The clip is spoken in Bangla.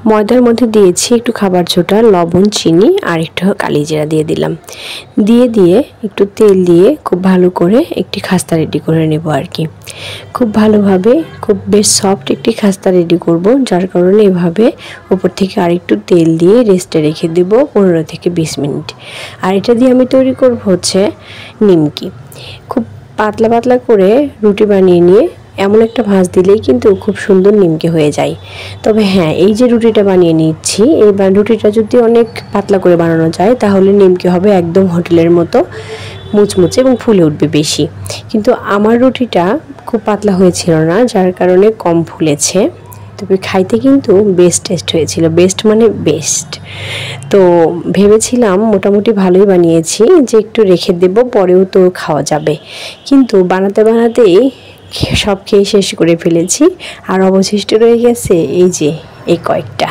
ময়দার মধ্যে দিয়েছি একটু খাবার সোডা, লবণ, চিনি আর একটু কালিজিরা দিয়ে দিলাম। দিয়ে একটু তেল দিয়ে খুব ভালো করে একটি খাস্তা রেডি করে নেব আর কি। খুব ভালোভাবে খুব বেশ সফট একটি খাস্তা রেডি করব, যার কারণে এভাবে উপর থেকে আরেকটু তেল দিয়ে রেস্টে রেখে দেব 15 থেকে 20 মিনিট। আর এটা দিয়ে আমি তৈরি করব হচ্ছে নিমকি। খুব পাতলা পাতলা করে রুটি বানিয়ে নিয়ে এমন একটা ভাঁজ দিলেই কিন্তু খুব সুন্দর নিমকি হয়ে যায়। তবে হ্যাঁ, এই যে রুটিটা বানিয়ে নিচ্ছি, এই রুটিটা যদি অনেক পাতলা করে বানানো যায় তাহলে নিমকি হবে একদম হোটেলের মতো মুচমুচে এবং ফুলে উঠবে বেশি। কিন্তু আমার রুটিটা খুব পাতলা হয়েছিল না, যার কারণে কম ফুলেছে। তবে খাইতে কিন্তু বেস্ট টেস্ট হয়েছিল, বেস্ট মানে বেস্ট। তো ভেবেছিলাম মোটামুটি ভালোই বানিয়েছি, যে একটু রেখে দেব, পরেও তো খাওয়া যাবে। কিন্তু বানাতেই সব খেয়ে শেষ করে ফেলেছি, আর অবশিষ্ট রয়ে গেছে এই যে এই কয়েকটা।